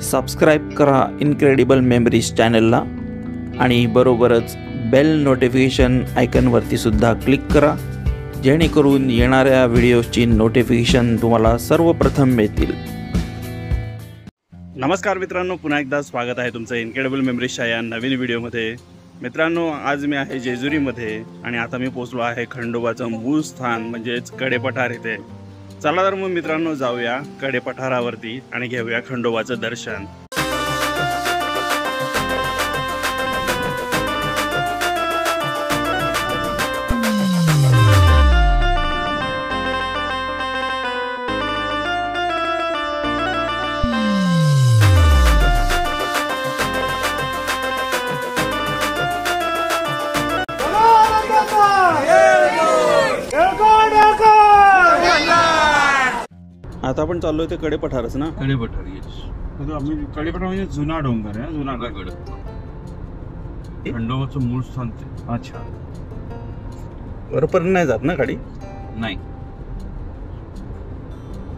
Subscribe करा incredible memories चॅनलला आणि बरोबरच बेल नोटिफिकेशन आयकॉनवरती सुद्धा क्लिक करा, जेणेकरून येणाऱ्या व्हिडिओची नोटिफिकेशन तुम्हाला सर्वप्रथम मिळतील। नमस्कार मित्रांनो, पुन्हा एकदा स्वागत आहे तुमचं इनक्रेडिबल मेमरीजच्या या नवीन व्हिडिओमध्ये। मित्रांनो, आज मी आहे जेजुरीमध्ये आणि आता मी पोहोचलो आहे खंडोबाचं मूळ स्थान म्हणजेच कडेपठार येथे। चला तर मग मित्रांनो, जाऊया कडेपठारावरती आणि घेऊया खंडोबाचं दर्शन। आता आपण चाललोय ते कडेपठारच ना? कडेपठार, येस। आम्ही कडेपठार म्हणजे जुना डोंगर आहे, जुना गड, खंडोबाचं मूळ स्थान ते। अच्छा, बरोबर नाही जात ना गाडी? नाही।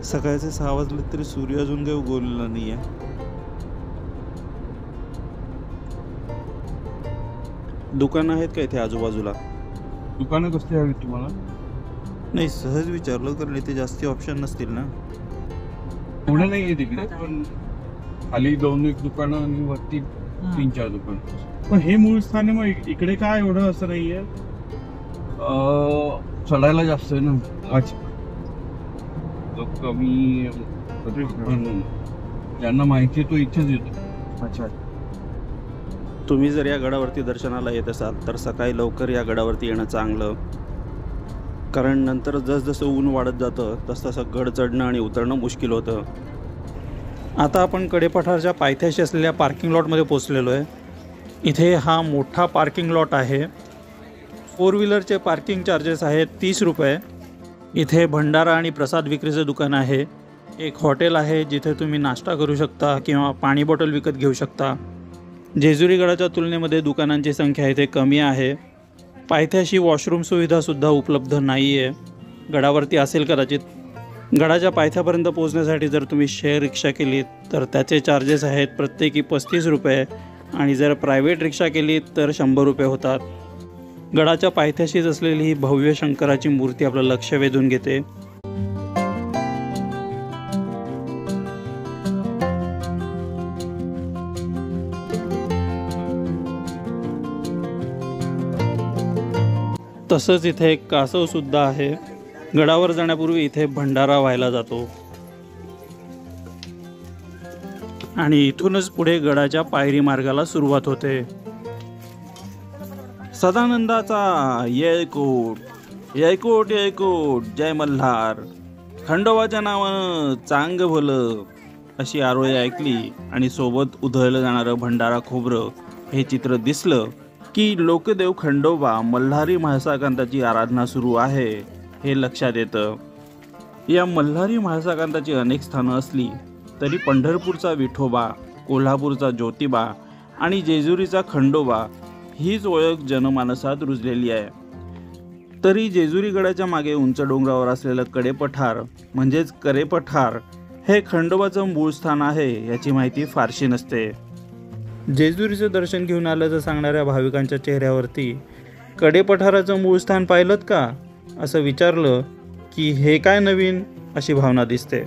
सकाळचे 6 वाजले तरी सूर्य अजून काही उगवलेला नाहीये। दुकान आहेत का इथे आजूबाजूला? दुकानं कसली हवी तुम्हाला? नाही, सहज विचारलं, कारण इथे जास्ती ऑप्शन नसतील ना। एवढं नाही आहे तिकडे, पण खाली 2-1 दुकानं आणि वरती 3-4 दुकानं। पण हे मूळ स्थान आहे, मग इकडे काय एवढं असं नाहीये, चढायला जास्त आहे ना। अच्छा, कमी, ज्यांना माहिती आहे तो इथेच येतो। अच्छा, तुम्ही जर या गडावरती दर्शनाला येत असाल तर सकाळी लवकर या गडावरती येणं चांगलं, कारण नंतर जसजसं ऊन वाढत जातं तसतसं गड चढणं आणि उतरणं मुश्किल होतं। आता आपण कडेपठारच्या पायथ्याशी असलेल्या पार्किंग लॉटमध्ये पोचलेलो आहे। इथे हा मोठा पार्किंग लॉट आहे। 4 व्हीलरचे पार्किंग चार्जेस आहेत 30 रुपये। इथे भंडारा आणि प्रसाद विक्रीचं दुकान आहे। एक हॉटेल आहे जिथे तुम्ही नाश्ता करू शकता किंवा पाणी बॉटल विकत घेऊ शकता। जेजुरी गडाच्या तुलनेमध्ये दुकानांची संख्या इथे कमी आहे। पायथ्याशी वॉशरूम सुविधासुद्धा उपलब्ध नाही आहे। गडावरती असेल कदाचित। गडाच्या पायथ्यापर्यंत पोहोचण्यासाठी जर तुम्ही शेअर रिक्षा केली तर त्याचे चार्जेस आहेत प्रत्येकी 35 रुपये आणि जर प्रायव्हेट रिक्षा केली तर 100 रुपये होतात। गडाच्या पायथ्याशीच असलेली ही भव्य शंकराची मूर्ती आपलं लक्ष वेधून घेते। तसंच इथे एक कासव सुद्धा आहे। गडावर जाण्यापूर्वी इथे भंडारा व्हायला जातो आणि इथूनच पुढे गडाच्या पायरी मार्गाला सुरुवात होते। सदानंदाचा येळकोट येळकोट येळकोट जय मल्हार, खंडोबाच्या नावानं चांग भलं, अशी आरोळी ऐकली आणि सोबत उधळलं जाणारं भंडारा खोबरं हे चित्र दिसलं की लोकदेव खंडोबा मल्हारी म्हाळसाकांताची आराधना सुरू आहे हे लक्षात येतं। या मल्हारी म्हाळसाकांताची अनेक स्थानं असली तरी पंढरपूरचा विठोबा, कोल्हापूरचा ज्योतिबा आणि जेजुरीचा खंडोबा हीच ओळख जनमानसात रुजलेली आहे। तरी जेजुरी गडाच्या मागे उंच डोंगरावर असलेलं कडेपठार म्हणजेच करेपठार हे खंडोबाचं मूळ स्थान आहे याची माहिती फारशी नसते। जेजुरीचं दर्शन घेऊन आल्याचं सांगणाऱ्या भाविकांच्या चेहऱ्यावरती कडेपठाराचं मूळ स्थान पाहिलंत का असं विचारलं की हे काय नवीन अशी भावना दिसते।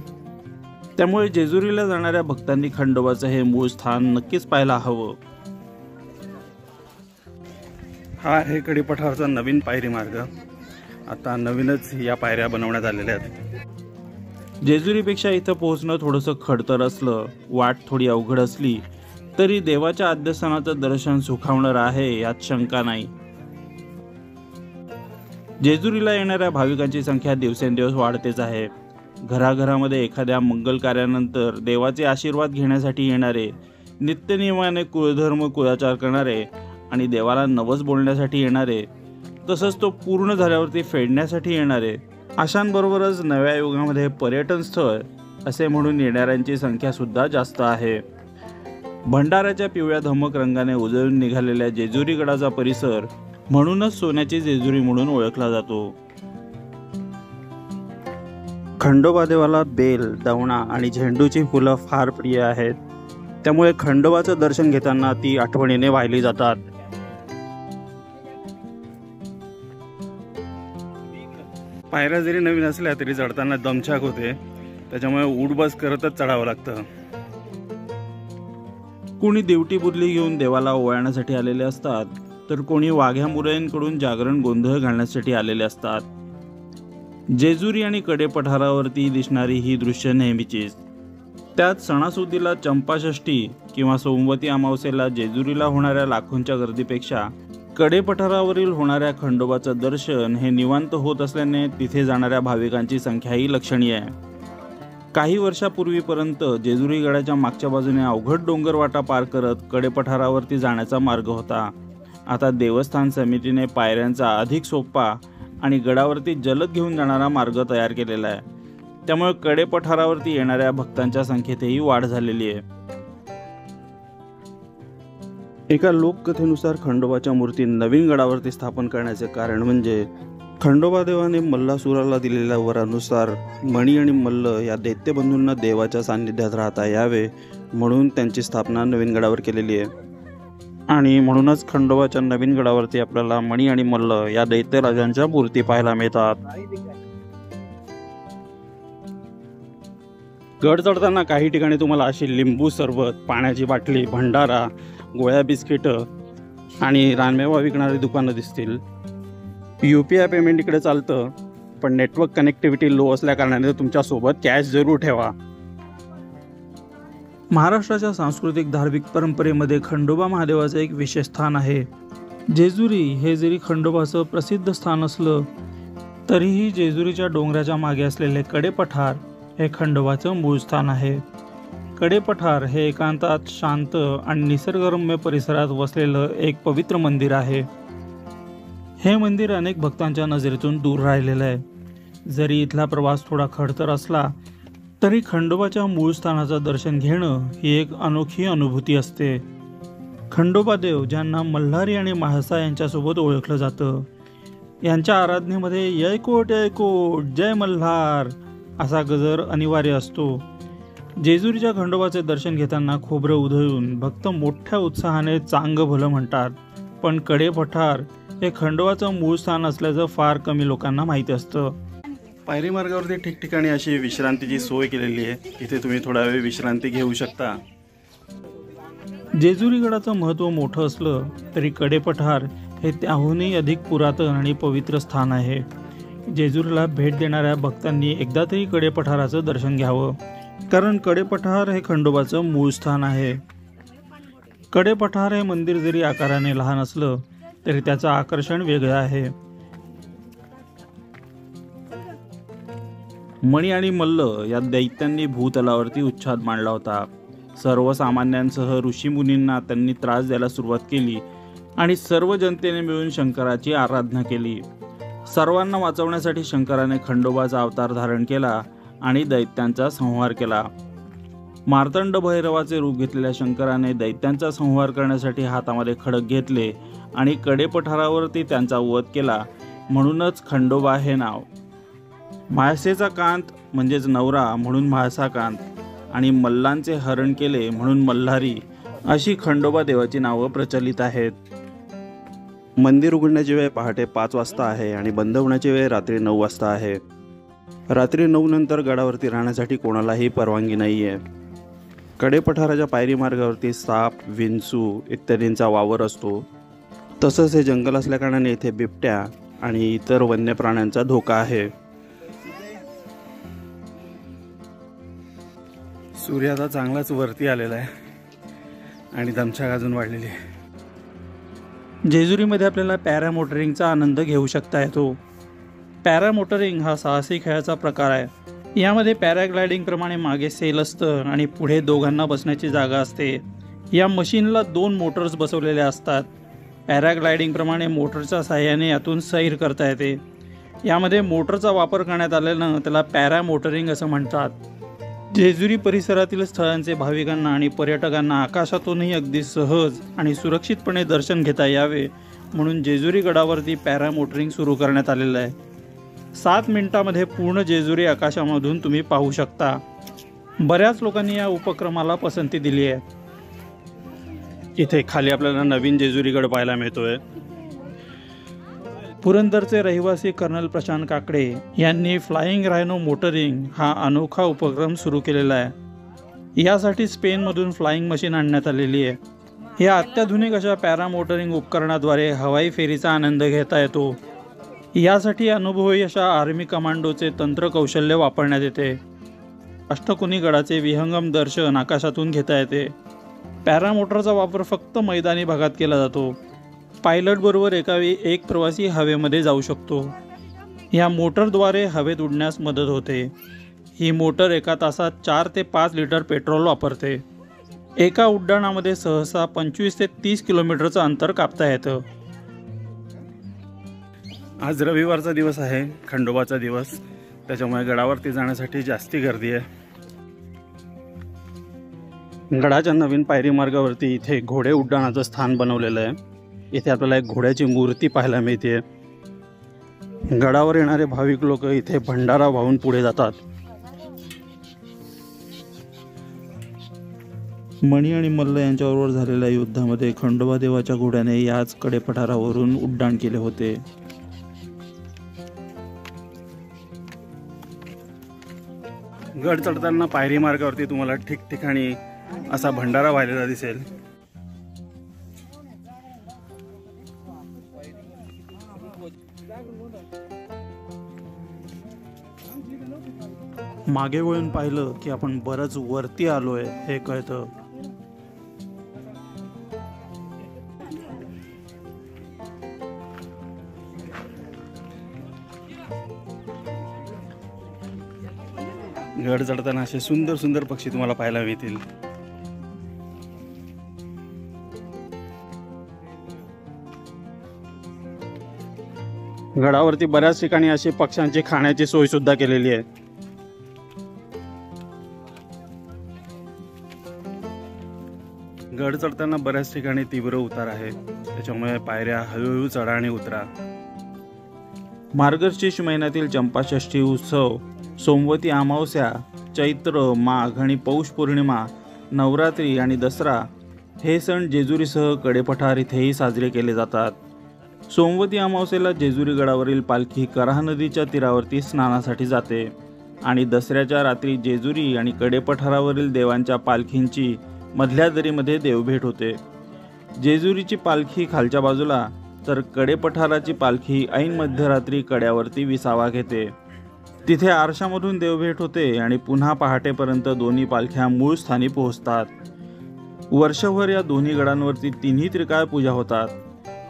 त्यामुळे जेजुरीला जाणाऱ्या भक्तांनी खंडोबाचं हे मूळ स्थान नक्कीच पाहायला हवं। हा आहे कडेपठारचा नवीन पायरी मार्ग। आता नवीनच या पायऱ्या बनवण्यात आलेल्या आहेत। जेजुरीपेक्षा इथं पोहोचणं थोडंसं खडतर असलं, वाट थोडी अवघड असली तरी देवाच्या आद्यस्थानाचं दर्शन सुखावणार आहे यात शंका नाही। जेजुरीला येणाऱ्या भाविकांची संख्या दिवसेंदिवस वाढतेच आहे। घराघरामध्ये एखाद्या मंगल कार्यानंतर देवाचे आशीर्वाद घेण्यासाठी येणारे, नित्यनियमाने कुळधर्म कुळाचार करणारे आणि देवाला नवस बोलण्यासाठी येणारे, तसंच तो पूर्ण झाल्यावरती फेडण्यासाठी येणारे, अशांबरोबरच नव्या युगामध्ये पर्यटन स्थळ असे म्हणून येणाऱ्यांची संख्या सुद्धा जास्त आहे। भंडाऱ्याच्या पिवळ्या धमक रंगाने उजळून निघालेल्या जेजुरी गडाचा परिसर म्हणूनच सोन्याची जेजुरी म्हणून ओळखला जातो। खंडोबा देवाला बेल, दवणा आणि झेंडूची फुलं फार प्रिय आहेत। त्यामुळे खंडोबाचं दर्शन घेताना ती आठवणीने वाहिली जातात. पायऱ्या जरी नवीन असल्या तरी चढताना दमछाक होते, त्याच्यामुळे उठबस करतच चढावं लागतं. कोणी देवटी बुदली घेऊन देवाला ओवाळण्यासाठी आलेले असतात, तर कोणी वाघ्या मुरळींकडून जागरण गोंधळ घालण्यासाठी आलेले असतात. जेजुरी आणि कडेपठारावरती दिसणारी ही दृश्य नेहमीचीच. त्यात सणासुदीला चंपाषष्ठी किंवा सोमवती अमावस्येला जेजुरीला होणाऱ्या लाखोंच्या गर्दीपेक्षा कडेपठारावरील होणाऱ्या खंडोबाचं दर्शन हे निवांत होत असल्याने तिथे जाणाऱ्या भाविकांची संख्याही लक्षणीय आहे. काही वर्षापूर्वीपर्यंत जेजुरी गडाच्या मागच्या बाजूने अवघड डोंगरवाटा पार करत कडेपठारावरती जाण्याचा मार्ग होता. आता देवस्थान समितीने पायऱ्यांचा अधिक सोपा आणि गडावरती जलद घेऊन जाणारा मार्ग तयार केलेला आहे. त्यामुळे कडेपठारावरती येणाऱ्या भक्तांच्या संख्येतही वाढ झालेली आहे. एका लोककथेनुसार खंडोबाच्या मूर्ती नवीन गडावरती स्थापन करण्याचे कारण म्हणजे खंडोबा देवाने मल्लासुराला दिलेल्या वरानुसार मणी आणि मल्ल या दैत्यबंधूंना देवाच्या सान्निध्यात राहता यावे म्हणून त्यांची स्थापना नवीन गडावर केलेली आहे. आणि म्हणूनच खंडोबाच्या नवीन गडावरती आपल्याला मणी आणि मल्ल या दैत्यराजांच्या मूर्ती पाहायला मिळतात. गड चढताना काही ठिकाणी तुम्हाला अशी लिंबू सरबत, पाण्याची बाटली, भंडारा, गोळ्या बिस्किटं आणि रानमेवा विकणारी दुकानं दिसतील. UPI पेमेंट इकडे चालतं, पण नेटवर्क कनेक्टिव्हिटी लो असल्याकारणाने तुमच्यासोबत कॅश जरूर ठेवा. महाराष्ट्राच्या सांस्कृतिक धार्मिक परंपरेमध्ये खंडोबा महादेवाचं एक विशेष स्थान आहे. जेजुरी हे जरी खंडोबाचं प्रसिद्ध स्थान असलं तरीही जेजुरीच्या डोंगराच्या मागे असलेले कडेपठार हे खंडोबाचं मूळ स्थान आहे. कडेपठार हे एकांतात शांत आणि निसर्गरम्य परिसरात वसलेलं एक पवित्र मंदिर आहे. हे मंदिर अनेक भक्तांच्या नजरेतून दूर राहिलेलं आहे. जरी इथला प्रवास थोडा खडतर असला तरी खंडोबाच्या मूळ स्थानाचं दर्शन घेणं ही एक अनोखी अनुभूती असते. खंडोबा देव ज्यांना मल्हारी आणि म्हाळसा यांच्यासोबत ओळखलं जातं, यांच्या आराधनेमध्ये ययकोट ययकोट जय मल्हार असा गजर अनिवार्य असतो. जेजुरीच्या खंडोबाचे दर्शन घेताना खोबरं उधळून भक्त मोठ्या उत्साहाने चांग भलं म्हणतात. पण कडेपठार हे खंडोबाचं मूळ स्थान असल्याचं फार कमी लोकांना माहिती असतं. पायरी मार्गावरती ठिकठिकाणी अशी विश्रांतीची सोय केलेली आहे. इथे तुम्ही थोडा वेळ विश्रांती घेऊ शकता. जेजुरी गडाचं महत्त्व मोठं असलं तरी कडेपठार हे त्याहूनही अधिक पुरातन आणि पवित्र स्थान आहे. जेजुरीला भेट देणाऱ्या भक्तांनी एकदा तरी कडेपठाराचं दर्शन घ्यावं, कारण कडेपठार हे खंडोबाचं मूळ स्थान आहे. कडेपठार हे मंदिर जरी आकाराने लहान असलं तरी त्याचं आकर्षण वेगळं आहे. मणी आणि मल्ल या दैत्यांनी भूतलावरती उच्छाद मांडला होता. सर्वसामान्यांसह ऋषीमुनींना त्यांनी त्रास द्यायला सुरुवात केली आणि सर्व जनतेने मिळून शंकराची आराधना केली. सर्वांना वाचवण्यासाठी शंकराने खंडोबाचा अवतार धारण केला आणि दैत्यांचा संहार केला. मार्तंड भैरवाचे रूप घेतलेल्या शंकराने दैत्यांचा संहार करण्यासाठी हातामध्ये खडक घेतले आणि कडेपठारावरती त्यांचा वध केला. म्हणूनच खंडोबा हे नाव. म्हाळसेचा कांत म्हणजेच नवरा म्हणून म्हाळसाकांत आणि मल्लांचे हरण केले म्हणून मल्हारी अशी खंडोबा देवाची नावं प्रचलित आहेत. मंदिर उघडण्याची वेळ पहाटे 5 वाजता आहे आणि बंद होण्याची वेळ रात्री 9 वाजता आहे. रात्री 9 नंतर गडावरती राहण्यासाठी कोणालाही परवानगी नाही आहे. कडेपठाराच्या पायरी मार्गावरती साप, विंचू इत्यादींचा वावर असतो. तसंच हे जंगल असल्याकारणाने इथे बिबट्या आणि इतर वन्य प्राण्यांचा धोका आहे. सूर्य आता चांगलाच वरती आलेला आहे आणि दमछाक अजून वाढलेली आहे. जेजुरीमध्ये आपल्याला पॅरामोटरिंगचा आनंद घेऊ शकता येतो. पॅरामोटरिंग हा साहसी खेळाचा प्रकार आहे. यामध्ये पॅराग्लायडिंग प्रमाणे मागे सेल असतं आणि पुढे दोघांना बसण्याची जागा असते. या मशीनला 2 मोटर्स बसवलेल्या असतात. पॅराग्लायडिंग प्रमाणे मोटरच्या साहाय्याने यातून सैर करता येते. यामध्ये मोटरचा वापर करण्यात आल्यानं त्याला पॅरामोटरिंग असं म्हणतात. जेजुरी परिसरातील स्थळांचे भाविकांना आणि पर्यटकांना आकाशातूनही अगदी सहज आणि सुरक्षितपणे दर्शन घेता यावे म्हणून जेजुरी गडावरती पॅरामोटरिंग सुरू करण्यात आलेलं आहे. 7 मिनिटांमध्ये पूर्ण जेजुरी आकाशामधून तुम्ही पाहू शकता. बऱ्याच लोकांनी या उपक्रमाला पसंती दिली आहे. इथे खाली आपल्याला नवीन जेजुरीगड पाहायला मिळतोय। पुरंदरचे रहिवासी कर्नल प्रशांत काकडे यांनी फ्लाइंग रायनो मोटरिंग हा अनोखा उपक्रम सुरू केलेला आहे। यासाठी स्पेनमधून फ्लाइंग मशीन आणण्यात आलेली आहे। या अत्याधुनिक अशा पॅरामोटरिंग उपकरणाद्वारे हवाई फेरीचा आनंद घेता येतो। यासाठी अनुभवी अशा आर्मी कमांडोचे तंत्रकौशल्य वापरण्यात येते। अष्टकोनी गडाचे विहंगम दर्शन आकाशातून घेता येते। पॅरामोटरचा वापर फक्त मैदानी भागात केला जातो। पायलट बरोबर एकावेळी एक प्रवासी हवेमध्ये जाऊ शकतो। या मोटरद्वारे हवेत उडण्यास मदत होते। ही मोटर एका तासात 4 ते 5 लिटर पेट्रोल वापरते। एका उड्डाणामध्ये सहसा 25 ते 30 किलोमीटरचं अंतर कापता येतं। आज रविवारचा दिवस आहे, खंडोबाचा दिवस, त्याच्यामुळे गडावरती जाण्यासाठी जास्ती गर्दी आहे। गडाच्या नवीन पायरी मार्गावरती इथे घोडे उड्डाणाचं स्थान बनवलेलं आहे। इथे आपल्याला एक घोड्याची मूर्ती पाहायला मिळते। गडावर येणारे भाविक लोक इथे भंडारा वाहून पुढे जातात। मणी आणि मल्ल यांच्याबरोबर झालेल्या युद्धामध्ये खंडोबा देवाच्या घोड्याने याच कडेपठारावरून उड्डाण केले होते। गड चढताना पायरी मार्गावरती तुम्हाला ठिकठिकाणी असा भंडारा वाहिलेला दिसेल। मागे वळून पाहिलं की आपण बरंच वरती आलोय हे कळतं। गड चढताना असे सुंदर सुंदर पक्षी तुम्हाला पाहायला मिळतील। गडावरती बऱ्याच ठिकाणी अशी पक्ष्यांची खाण्याची सोय सुद्धा केलेली आहे। गड चढताना बऱ्याच ठिकाणी तीव्र उतार आहे, त्याच्यामुळे पायऱ्या हळूहळू चढा आणि उतरा। मार्गशीर्ष महिन्यातील चंपाषष्ठी उत्सव, सोमवती अमावस्या, चैत्र, माघ आणि पौष पौर्णिमा, नवरात्री आणि दसरा हे सण जेजुरीसह कडेपठार इथेही साजरे केले जातात। सोमवती अमावस्येला जेजुरी गडावरील पालखी कराह नदीच्या तीरावरती स्नानासाठी जाते आणि दसऱ्याच्या रात्री जेजुरी आणि कडेपठारावरील देवांच्या पालखींची मधल्या दरीमध्ये देवभेट होते। जेजुरीची पालखी खालच्या बाजूला तर कडेपठाराची पालखी ऐन मध्यरात्री कड्यावरती विसावा घेते। तिथे आरशामधून देवभेट होते आणि पुन्हा पहाटेपर्यंत दोन्ही पालख्या मूळ स्थानी पोहोचतात। वर्षभर या दोन्ही गडांवरती तिन्ही त्रिकाळ पूजा होतात।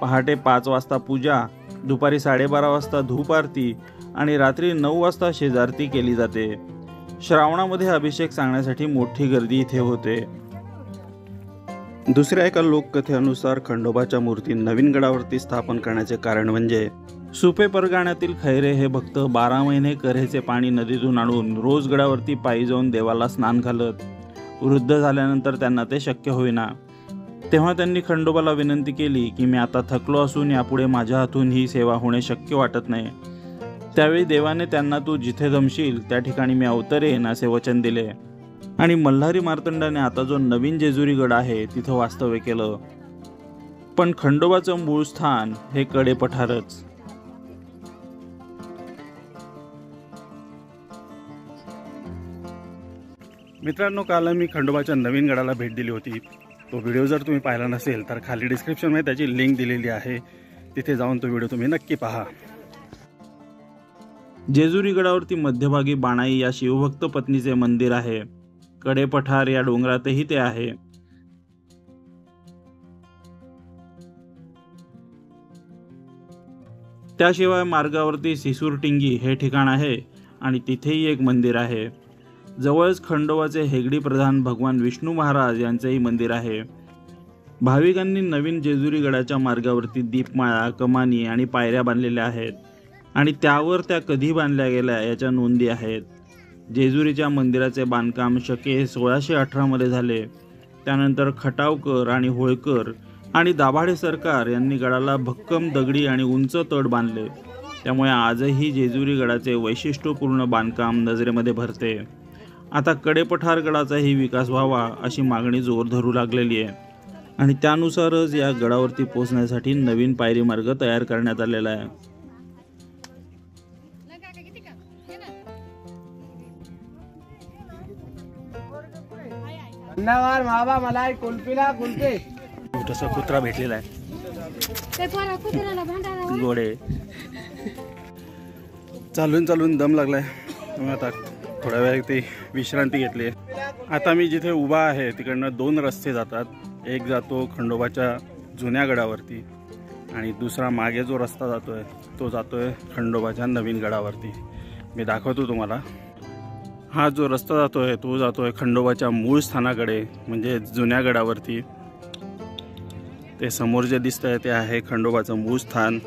पहाटे 5 वाजता पूजा, दुपारी 12:30 वाजता धूप आरती आणि रात्री 9 वाजता शेजारती केली जाते। श्रावणामध्ये अभिषेक सांगण्यासाठी मोठी गर्दी इथे होते। दुसऱ्या एका लोककथेनुसार खंडोबाच्या मूर्ती नवीन गडावरती स्थापन करण्याचे कारण म्हणजे सुपे परगाण्यातील खैरे हे भक्त 12 महिने कऱ्हेचे पाणी नदीतून आणून रोज गडावरती पायी जाऊन देवाला स्नान घालत। वृद्ध झाल्यानंतर त्यांना ते शक्य होईना, तेव्हा त्यांनी खंडोबाला विनंती केली की मी आता थकलो असून यापुढे माझ्या हातून ही सेवा होणे शक्य वाटत नाही। त्यावेळी देवाने त्यांना तू जिथे जमशील त्या ठिकाणी मी अवतरेन असे वचन दिले आणि मल्हारी मार्तंडाने आता जो नवीन जेजुरी गड आहे तिथं वास्तव्य केलं। पण खंडोबाचं मूळ स्थान हे कडेपठारच। मित्रांनो, काल मी खंडोबाच्या नवीन गडाला भेट दिली होती। तो व्हिडिओ जर तुम्ही पाहिला नसेल तर खाली डिस्क्रिप्शनमध्ये त्याची लिंक दिलेली आहे, तिथे जाऊन तो व्हिडिओ तुम्ही नक्की पहा। जेजुरी गडावरती मध्यभागी बाणाई या शिवभक्त पत्नीचे मंदिर आहे। कडेपठार या डोंगरातही ते आहे। त्याशिवाय मार्गावरती सिसूरटिंगी हे ठिकाण आहे आणि तिथेही एक मंदिर आहे। जवळच खंडोबाचे हेगडी प्रधान भगवान विष्णू महाराज यांचेही मंदिर आहे। भाविकांनी नवीन जेजुरी गडाच्या मार्गावरती दीपमाळा, कमानी आणि पायऱ्या बांधलेल्या आहेत आणि त्यावर त्या कधी बांधल्या गेल्या याच्या नोंदी आहेत। जेजुरीच्या मंदिराचे बांधकाम शके 1618 मध्ये झाले। त्यानंतर खटावकर आणि होळकर आणि दाभाडे सरकार यांनी गडाला भक्कम दगडी आणि उंच तट बांधले। त्यामुळे आजही जेजुरी गडाचे वैशिष्ट्यपूर्ण बांधकाम नजरेमध्ये भरते। आता कडेपठार गडाचाही विकास व्हावा अशी मागणी जोर धरू लागलेली आहे आणि त्यानुसारच या गडावरती पोहोचण्यासाठी नवीन पायरी मार्ग तयार करण्यात आलेला आहे. छोटासा कुत्रा भेटलेला आहे. गोडे चालून दम लागलाय. त्यामुळे आता थोड्या वेळ ते विश्रांती घेतली. आता मी जिथे उभा आहे तिकडनं 2 रस्ते जातात. एक जातो खंडोबाच्या जुन्या गडावरती आणि दुसरा मागे जो रस्ता जातोय तो जातोय खंडोबाच्या नवीन गडावरती. मी दाखवतो तुम्हाला. हा जो रस्ता जातोय तो जातोय खंडोबाच्या मूळ स्थानाकडे, म्हणजे जुन्या गडावरती. ते समोर जे दिसतंय ते आहे खंडोबाचं मूळ स्थान.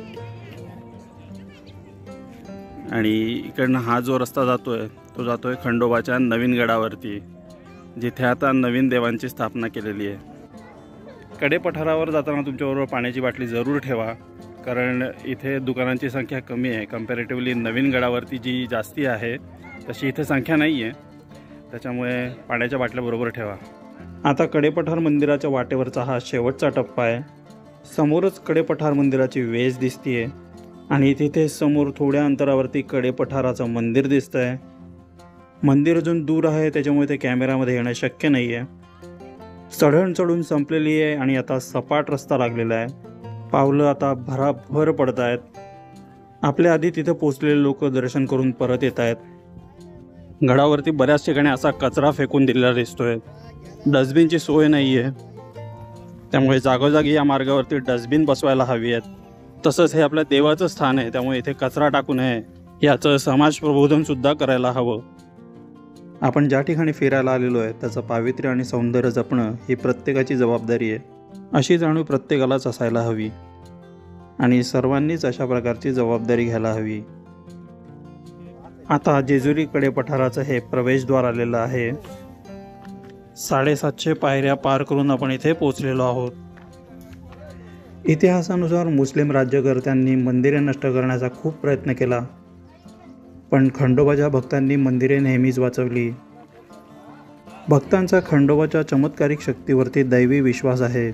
आणि इकडनं हा जो रस्ता जातोय तो जातोय खंडोबाच्या नवीन गडावरती, जिथे आता नवीन देवांची स्थापना केलेली आहे. कडेपठारावर जाताना तुमच्याबरोबर पाण्याची बाटली जरूर ठेवा, कारण इथे दुकानांची संख्या कमी आहे. कम्पॅरेटिव्हली नवीन गडावरती जी जास्ती आहे तशी इथे संख्या नाही आहे, त्याच्यामुळे पाण्याच्या बाटल्या बरोबर ठेवा. आता कडेपठार मंदिराच्या वाटेवरचा हा शेवटचा टप्पा आहे. समोरच कडेपठार मंदिराची वेज दिसतीये आणि तिथे समोर थोड्या अंतरावरती कडेपठाराचं मंदिर दिसतंय. मंदिर अजून दूर आहे, त्याच्यामुळे ते कॅमेऱ्यामध्ये येणं शक्य नाही आहे. चढण चढून संपलेली आहे आणि आता सपाट रस्ता लागलेला आहे. पावलं आता भराभर पडत आहेत. आपल्या आधी तिथे पोचलेले लोक दर्शन करून परत येत आहेत. गडावरती बऱ्याच ठिकाणी असा कचरा फेकून दिलेला दिसतोय. डस्टबिनची सोय नाही आहे, त्यामुळे जागोजागी या मार्गावरती डस्टबिन बसवायला हवी आहेत. तसंच हे आपल्या देवाचं स्थान आहे, त्यामुळे इथे कचरा टाकू नये याचं समाज प्रबोधनसुद्धा करायला हवं. आपण ज्या ठिकाणी फिरायला आलेलो आहे त्याचं पावित्र्य आणि सौंदर्य जपणं ही प्रत्येकाची जबाबदारी आहे. अशी जाणीव प्रत्येकालाच असायला हवी आणि सर्वांनीच अशा प्रकारची जबाबदारी घ्यायला हवी. आता जेजुरी कडेपठाराचं हे प्रवेशद्वार आलेलं आहे. 750 पायऱ्या पार करून आपण इथे पोचलेलो आहोत. इतिहासानुसार मुस्लिम राज्यकर्त्यांनी मंदिरे नष्ट करण्याचा खूप प्रयत्न केला, पण खंडोबाच्या भक्तांनी मंदिरे नेहमीच वाचवली. भक्तांचा खंडोबाच्या चमत्कारिक शक्तीवरती दैवी विश्वास आहे.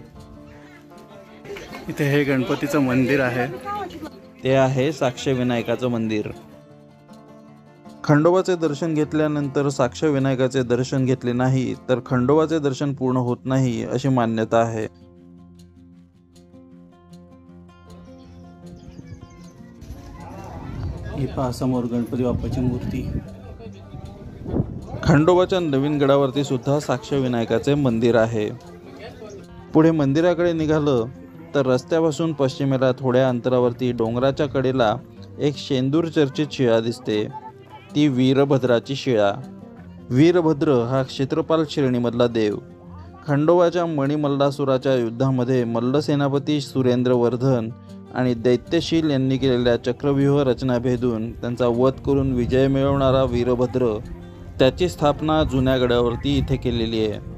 इथे हे गणपतीचं मंदिर आहे, ते आहे साक्षविनायकाचं मंदिर. खंडोबाचे दर्शन घेतल्यानंतर साक्षविनायकाचे दर्शन घेतले नाही तर खंडोबाचे दर्शन पूर्ण होत नाही अशी मान्यता आहे. ही पहा समोर गणपती बाप्पाची मूर्ती. खंडोबाच्या नवीन गडावरती सुद्धा साक्षविनायकाचे मंदिर आहे. पुढे मंदिराकडे निघालं तर रस्त्यापासून पश्चिमेला थोड्या अंतरावरती डोंगराच्या कडेला एक शेंदूर चर्चित शिळा दिसते. ती वीरभद्राची शिळा. वीरभद्र हा क्षेत्रपाल श्रेणीमधला देव. खंडोबाच्या मणिमल्लासुराच्या युद्धामध्ये मल्लसेनापती सुरेंद्रवर्धन आणि दैत्यशील यांनी केलेल्या चक्रव्यूह रचना भेदून त्यांचा वध करून विजय मिळवणारा वीरभद्र, त्याची स्थापना जुन्या गडावरती इथे केलेली आहे.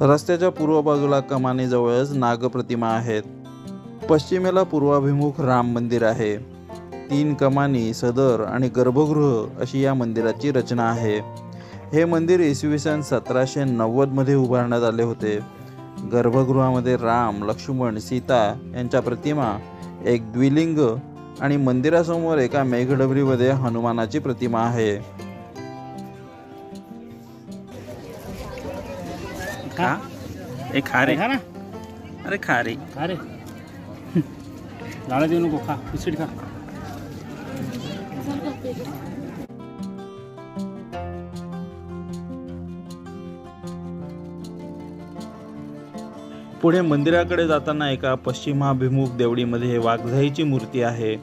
रस्त्याच्या पूर्व बाजूला कमानीजवळच नागप्रतिमा आहेत. पश्चिमेला पूर्वाभिमुख राम मंदिर आहे. 3 कमानी, सदर आणि गर्भगृह अशी या मंदिराची रचना आहे. हे मंदिर इसवी सन 1790 मध्ये उभारण्यात आले होते. गर्भगृहामध्ये राम, लक्ष्मण, सीता यांच्या प्रतिमा, एक द्विलिंग आणि मंदिरासमोर एका मेघडबरीमध्ये हनुमानाची प्रतिमा आहे. एक खारे खा ना. अरे खारे खारे लाडा देऊ नको, खा बिस्किट खा. पुढे मंदिराकडे जाताना एका पश्चिमाभिमुख देवडीमध्ये वाघजाईची मूर्ती आहे.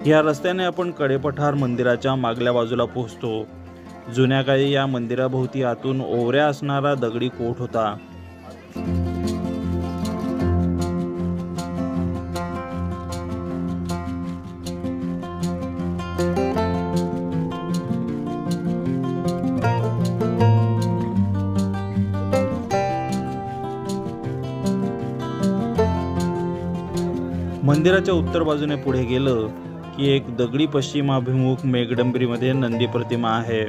या रस्त्याने आपण कडेपठार मंदिराच्या मागल्या बाजूला पोहोचतो. जुन्या काळी या मंदिराभोवती आतून ओवऱ्या असणारा दगडी कोट होता. मंदिराच्या उत्तर बाजूने पुढे गेलं की एक दगडी पश्चिमाभिमुख मेघडंबरीमध्ये नंदी प्रतिमा आहे.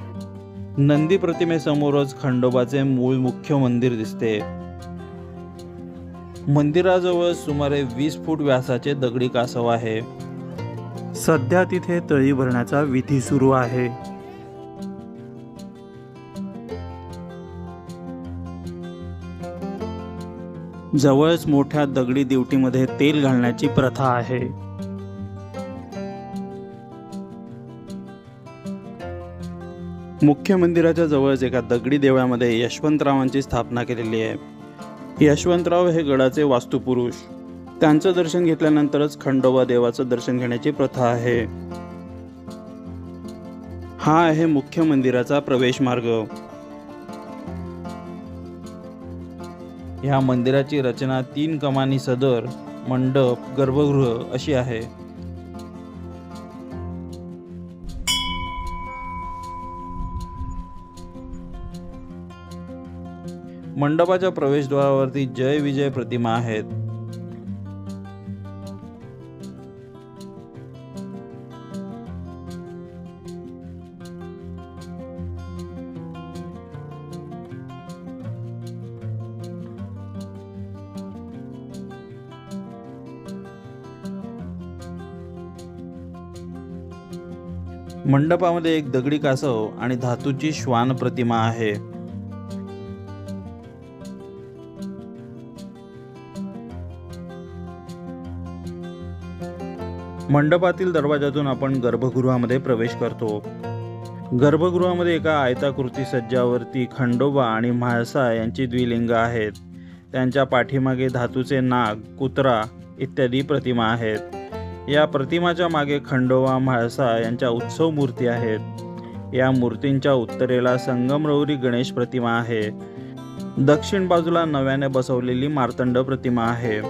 नंदी प्रतिमेसमोरच खंडोबाचे मूळ मुख्य मंदिर दिसते. मंदिराजवळ सुमारे 20 फूट व्यासाचे दगडी कासव आहे. सध्या तिथे तळी भरण्याचा विधी सुरू आहे. जवळच मोठ्या दगडी दिवटीमध्ये तेल घालण्याची प्रथा आहे. मुख्य मंदिराच्या जवळच एका दगडी देवळामध्ये यशवंतरावांची स्थापना केलेली आहे. यशवंतराव हे गडाचे वास्तुपुरुष. त्यांचं दर्शन घेतल्यानंतरच खंडोबा देवाचं दर्शन घेण्याची प्रथा आहे. हा आहे मुख्य मंदिराचा प्रवेश मार्ग. या मंदिराची रचना 3 कमानी सदर, मंडप, गर्भगृह अशी आहे. मंडपाच्या प्रवेशद्वारावरती जय विजय प्रतिमा आहेत. मंडपामध्ये एक दगडी कासव आणि धातूची श्वान प्रतिमा आहे. मंडपातील दरवाजातून आपण गर्भगृहामध्ये प्रवेश करतो. गर्भगृहामध्ये एका आयताकृती सज्जावरती खंडोबा आणि म्हाळसा यांची द्विलिंग आहेत. त्यांच्या पाठीमागे धातूचे नाग, कुत्रा इत्यादी प्रतिमा आहेत. या प्रतिमाच्या मागे खंडोबा, म्हाळसा यांच्या उत्सव मूर्ती आहेत. या मूर्तींच्या उत्तरेला संगमरवरी गणेश प्रतिमा आहे. दक्षिण बाजूला नव्याने बसवलेली मार्तंड प्रतिमा आहे.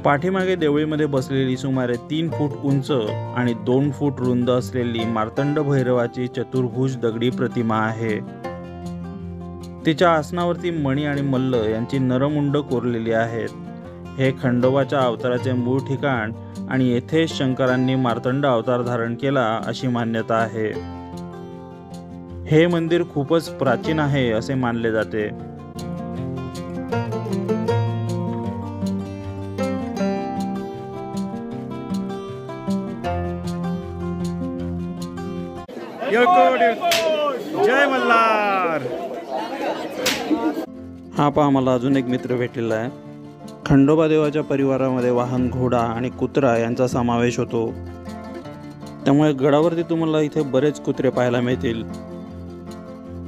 पाठीमागे देवळीमध्ये बसलेली सुमारे 3 फूट उंच आणि 2 फूट रुंद असलेली मार्तंड भैरवाची चतुर्भुज दगडी प्रतिमा आहे. तिच्या आसनावरती मणी आणि मल्ल यांची नरमुंड कोरलेली आहेत. हे खंडोबाच्या अवताराचे मूळ ठिकाण आणि येथे शंकरांनी मार्तंड अवतार धारण केला अशी मान्यता आहे. हे मंदिर खूपच प्राचीन आहे असे मानले जाते. जय मल्हार. हा पहा, मला अजून एक मित्र भेटलेला आहे. खंडोबा देवाच्या परिवारामध्ये वाहन घोडा आणि कुत्रा यांचा समावेश होतो. त्यामुळे गडावरती तुम्हाला इथे बरेच कुत्रे पाहायला मिळतील.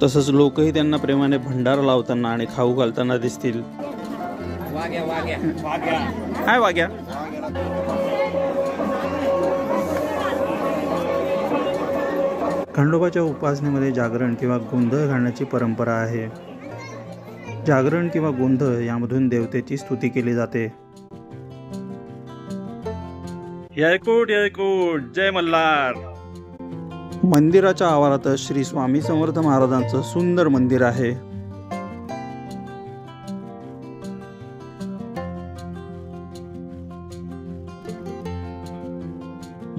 तसंच लोकही त्यांना प्रेमाने भंडारा लावताना आणि खाऊ घालताना दिसतील. हाय वाग्या. खंडोबाच्या उपासनेमध्ये जागरण किंवा गोंधळ घालण्याची परंपरा आहे. जागरण किंवा गोंधळ यामधून देवतेची स्तुती केली जाते. यायकोट यायकोट, जय मल्हार. मंदिराच्या आवारातच श्री स्वामी समर्थ महाराजांचं सुंदर मंदिर आहे.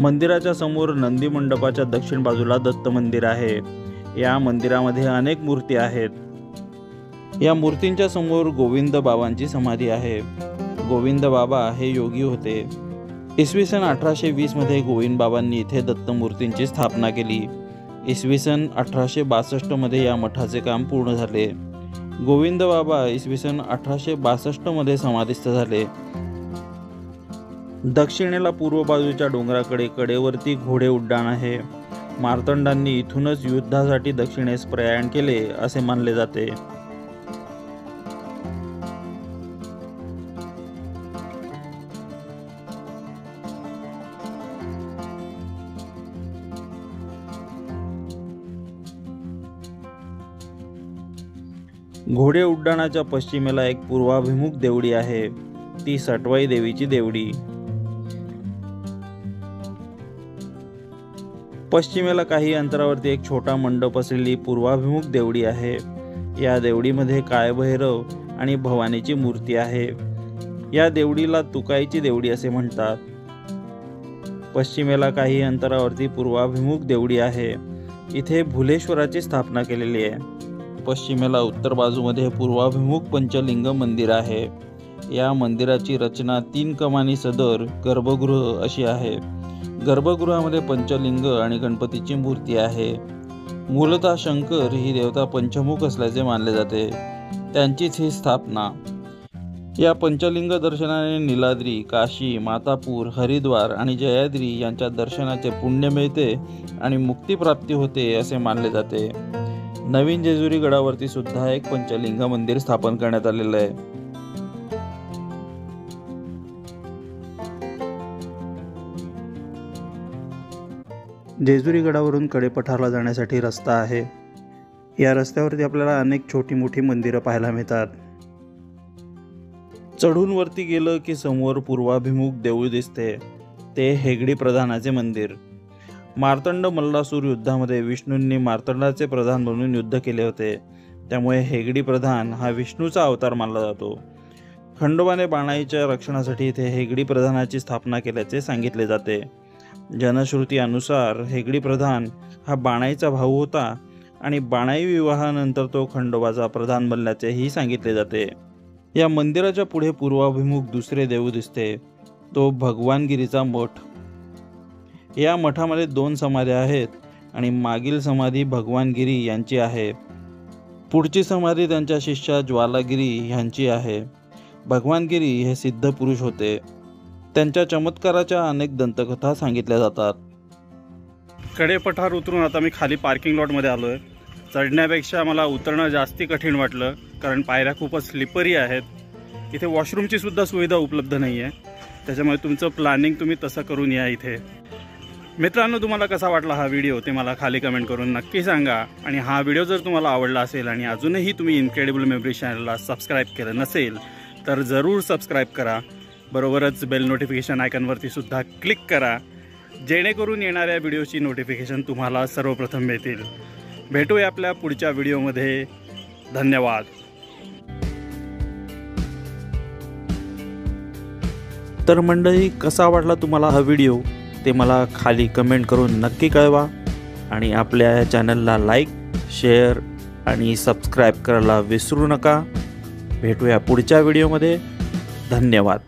मंदिराच्या समोर नंदी मंडपाच्या दक्षिण बाजूला दत्त मंदिर आहे. या मंदिरामध्ये अनेक मूर्ती आहेत. या मूर्तींच्या समोर गोविंद बाबांची समाधी आहे. गोविंद बाबा हे योगी होते. इसवी सन 1820 मध्ये गोविंद बाबांनी इथे दत्त मूर्तींची स्थापना केली. इसवी सन 1862 मध्ये या मठाचे काम पूर्ण झाले. गोविंद बाबा इसवी सन 1862 मध्ये समाधिस्थ झाले. दक्षिणेला पूर्व बाजूच्या डोंगराकडे कडेवरती घोडे उड्डाण आहे. मार्तंडांनी इथूनच युद्धासाठी दक्षिणेस प्रयाण केले असे मानले जाते. घोडे उड्डाणाच्या पश्चिमेला एक पूर्वाभिमुख देवडी आहे. ती सटवाई देवीची देवडी. पश्चिमेला काही अंतरावरती एक छोटा मंडप असलेली पूर्वाभिमुख देवडी आहे. या देवडीमध्ये काळभैरव आणि भवानीची मूर्ती आहे. या देवडीला तुकाईची देवडी असे म्हणतात. पश्चिमेला काही अंतरावरती पूर्वाभिमुख देवडी आहे. इथे भुलेश्वराची स्थापना केलेली आहे. पश्चिमेला उत्तर बाजूमध्ये पूर्वाभिमुख पंचलिंग मंदिर आहे. या मंदिराची रचना 3 कमानी सदर गर्भगृह अशी आहे. गर्भगृहामध्ये पंचलिंग आणि गणपतीची मूर्ती आहे. मूलतः शंकर ही देवता पंचमुख असल्याचे मानले जाते. त्यांचीच ही स्थापना. या पंचलिंग दर्शनाने नीलाद्री, काशी, मातापूर, हरिद्वार आणि जयाद्री यांच्या दर्शनाचे पुण्य मिळते आणि मुक्तिप्राप्ती होते असे मानले जाते. नवीन जेजुरी गडावरती सुद्धा एक पंचलिंग मंदिर स्थापन करण्यात आलेलं आहे. जेजुरी गडावरून कडेपठारला जाण्यासाठी रस्ता आहे. या रस्त्यावरती आपल्याला अनेक छोटी मोठी मंदिरं पाहायला मिळतात. चढून वरती गेलं की समोर पूर्वाभिमुख देऊळ दिसते. ते हेगडी प्रधानाचे मंदिर. मार्तंड मल्लासूर युद्धामध्ये विष्णूंनी मार्तंडाचे प्रधान म्हणून युद्ध केले होते. त्यामुळे हेगडी प्रधान हा विष्णूचा अवतार मानला जातो. खंडोबाने बाणाईच्या रक्षणासाठी इथे हेगडी प्रधानाची स्थापना केल्याचे सांगितले जाते. जनश्रुती अनुसार हेगडी प्रधान हा बाणाईचा भाऊ होता आणि बाणाई विवाहानंतर तो खंडोबाचा प्रधान बनल्याचेही सांगितले जाते. या मंदिराच्या पुढे पूर्वाभिमुख दुसरे देऊळ दिसते. तो भगवानगिरीचा मठ. या मठामध्ये 2 समाध्या आहेत आणि मागील समाधी भगवानगिरी यांची आहे. पुढची समाधी त्यांच्या शिष्या ज्वालागिरी यांची आहे. भगवानगिरी हे सिद्ध पुरुष होते. त्यांच्या चमत्काराच्या अनेक दंतकथा सांगितल्या जातात. कडेपठार उतरून आता मी खाली पार्किंग लॉटमध्ये आलो आहे. चढण्यापेक्षा मला उतरणं जास्ती कठीण वाटलं, कारण पायऱ्या खूपच स्लिपरी आहेत. इथे वॉशरूमची सुद्धा सुविधा उपलब्ध नाही आहे. त्याच्यामुळे तुमचं प्लॅनिंग तुम्ही तसं करून या इथे. मित्रांनो, तुम्हाला कसा वाटला हा व्हिडिओ ते मला खाली कमेंट करून नक्की सांगा. आणि हा व्हिडिओ जर तुम्हाला आवडला असेल आणि अजूनही तुम्ही इनक्रेडिबल मेमरीज चॅनलला सबस्क्राईब केलं नसेल तर जरूर सबस्क्राईब करा. बरोबरच बेल नोटिफिकेशन आयकॉनवरती सुद्धा क्लिक करा, जेणेकरून येणाऱ्या व्हिडिओची नोटिफिकेशन तुम्हाला सर्वप्रथम मिळतील. भेटूया आपल्या पुढच्या व्हिडिओमध्ये. धन्यवाद. तर मंडळी, कसा वाटला तुम्हाला हा व्हिडिओ ते मला खाली कमेंट करून नक्की कळवा. आणि आपल्या या चॅनलला लाईक, शेअर आणि सबस्क्राईब करायला विसरू नका. भेटूया पुढच्या व्हिडिओमध्ये. धन्यवाद.